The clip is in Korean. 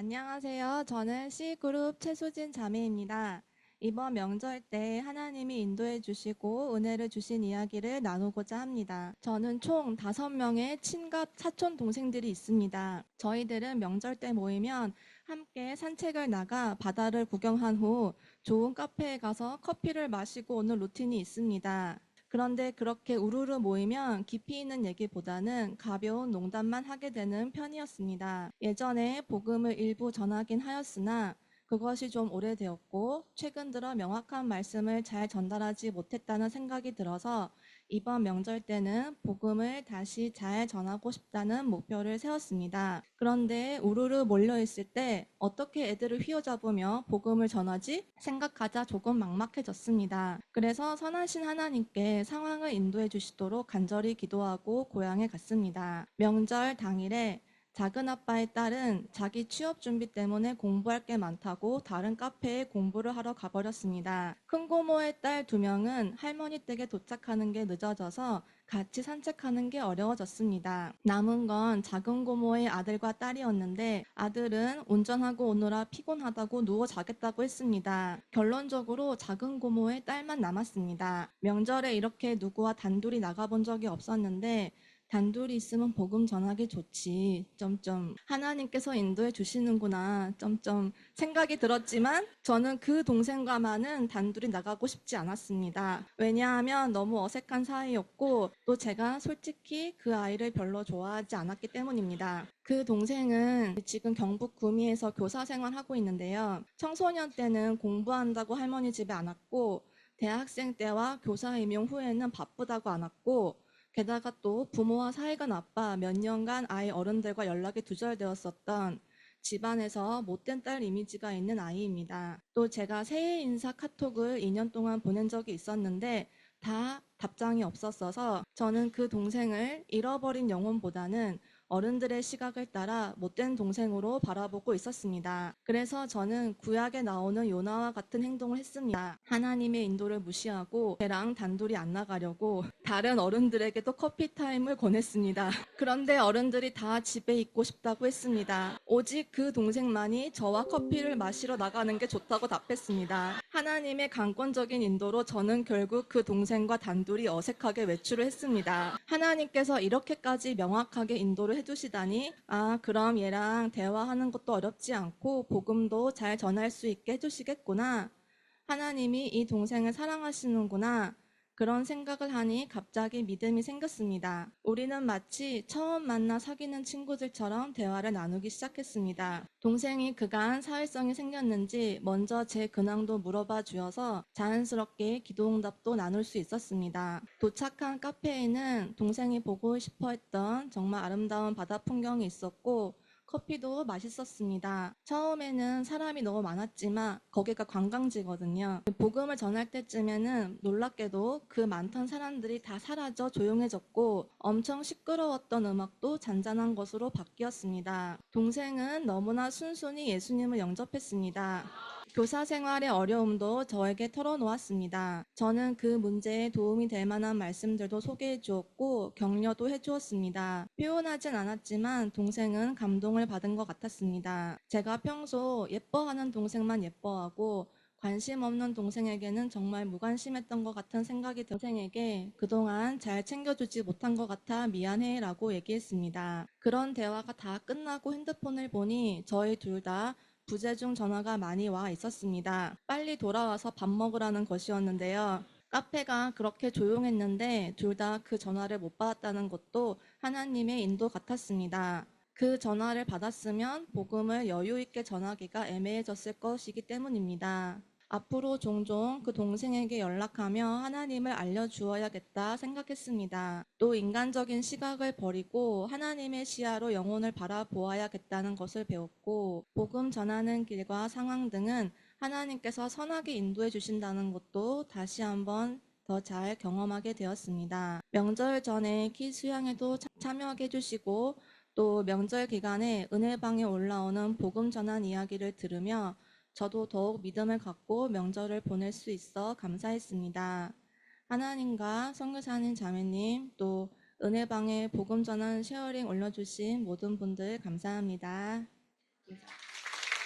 안녕하세요. 저는 C그룹 최수진 자매입니다. 이번 명절 때 하나님이 인도해 주시고 은혜를 주신 이야기를 나누고자 합니다. 저는 총 5명의 친갑 사촌 동생들이 있습니다. 저희들은 명절 때 모이면 함께 산책을 나가 바다를 구경한 후 좋은 카페에 가서 커피를 마시고 오는 루틴이 있습니다. 그런데 그렇게 우르르 모이면 깊이 있는 얘기보다는 가벼운 농담만 하게 되는 편이었습니다. 예전에 복음을 일부 전하긴 하였으나 그것이 좀 오래되었고 최근 들어 명확한 말씀을 잘 전달하지 못했다는 생각이 들어서 이번 명절 때는 복음을 다시 잘 전하고 싶다는 목표를 세웠습니다. 그런데 우르르 몰려있을 때 어떻게 애들을 휘어잡으며 복음을 전하지? 생각하자 조금 막막해졌습니다. 그래서 선하신 하나님께 상황을 인도해 주시도록 간절히 기도하고 고향에 갔습니다. 명절 당일에 작은 아빠의 딸은 자기 취업 준비 때문에 공부할 게 많다고 다른 카페에 공부를 하러 가버렸습니다. 큰 고모의 딸 2명은 할머니 댁에 도착하는 게 늦어져서 같이 산책하는 게 어려워졌습니다. 남은 건 작은 고모의 아들과 딸이었는데 아들은 운전하고 오느라 피곤하다고 누워 자겠다고 했습니다. 결론적으로 작은 고모의 딸만 남았습니다. 명절에 이렇게 누구와 단둘이 나가본 적이 없었는데 단둘이 있으면 복음 전하기 좋지. 하나님께서 인도해 주시는구나. 생각이 들었지만 저는 그 동생과만은 단둘이 나가고 싶지 않았습니다. 왜냐하면 너무 어색한 사이였고 또 제가 솔직히 그 아이를 별로 좋아하지 않았기 때문입니다. 그 동생은 지금 경북 구미에서 교사 생활하고 있는데요. 청소년 때는 공부한다고 할머니 집에 안 왔고 대학생 때와 교사 임용 후에는 바쁘다고 안 왔고 게다가 또 부모와 사이가 나빠 몇 년간 아이 어른들과 연락이 두절되었었던 집안에서 못된 딸 이미지가 있는 아이입니다. 또 제가 새해 인사 카톡을 2년 동안 보낸 적이 있었는데 다 답장이 없었어서 저는 그 동생을 잃어버린 영혼보다는 어른들의 시각을 따라 못된 동생으로 바라보고 있었습니다. 그래서 저는 구약에 나오는 요나와 같은 행동을 했습니다. 하나님의 인도를 무시하고 걔랑 단둘이 안 나가려고 다른 어른들에게도 커피 타임을 권했습니다. 그런데 어른들이 다 집에 있고 싶다고 했습니다. 오직 그 동생만이 저와 커피를 마시러 나가는 게 좋다고 답했습니다. 하나님의 강권적인 인도로 저는 결국 그 동생과 단둘이 어색하게 외출을 했습니다. 하나님께서 이렇게까지 명확하게 인도를 해주시다니 그럼 얘랑 대화하는 것도 어렵지 않고 복음도 잘 전할 수 있게 해주시겠구나. 하나님이 이 동생을 사랑하시는구나. 그런 생각을 하니 갑자기 믿음이 생겼습니다. 우리는 마치 처음 만나 사귀는 친구들처럼 대화를 나누기 시작했습니다. 동생이 그간 사회성이 생겼는지 먼저 제 근황도 물어봐 주어서 자연스럽게 기도응답도 나눌 수 있었습니다. 도착한 카페에는 동생이 보고 싶어 했던 정말 아름다운 바다 풍경이 있었고 커피도 맛있었습니다. 처음에는 사람이 너무 많았지만 거기가 관광지거든요. 복음을 전할 때쯤에는 놀랍게도 그 많던 사람들이 다 사라져 조용해졌고 엄청 시끄러웠던 음악도 잔잔한 것으로 바뀌었습니다. 동생은 너무나 순순히 예수님을 영접했습니다. 교사 생활의 어려움도 저에게 털어놓았습니다. 저는 그 문제에 도움이 될 만한 말씀들도 소개해 주었고 격려도 해 주었습니다. 표현하진 않았지만 동생은 감동을 받은 것 같았습니다. 제가 평소 예뻐하는 동생만 예뻐하고 관심 없는 동생에게는 정말 무관심했던 것 같은 생각이 동생에게 그동안 잘 챙겨주지 못한 것 같아 미안해 라고 얘기했습니다. 그런 대화가 다 끝나고 핸드폰을 보니 저희 둘 다 부재중 전화가 많이 와 있었습니다. 빨리 돌아와서 밥 먹으라는 것이었는데요. 카페가 그렇게 조용했는데 둘 다 그 전화를 못 받았다는 것도 하나님의 인도 같았습니다. 그 전화를 받았으면 복음을 여유 있게 전하기가 애매해졌을 것이기 때문입니다. 앞으로 종종 그 동생에게 연락하며 하나님을 알려주어야겠다 생각했습니다. 또 인간적인 시각을 버리고 하나님의 시야로 영혼을 바라보아야겠다는 것을 배웠고 복음 전하는 길과 상황 등은 하나님께서 선하게 인도해 주신다는 것도 다시 한번 더 잘 경험하게 되었습니다. 명절 전에 키 수양에도 참여하게 해주시고 또 명절 기간에 은혜방에 올라오는 복음 전한 이야기를 들으며 저도 더욱 믿음을 갖고 명절을 보낼 수 있어 감사했습니다. 하나님과 선교사님 자매님 또 은혜방에 복음 전한 쉐어링 올려주신 모든 분들 감사합니다.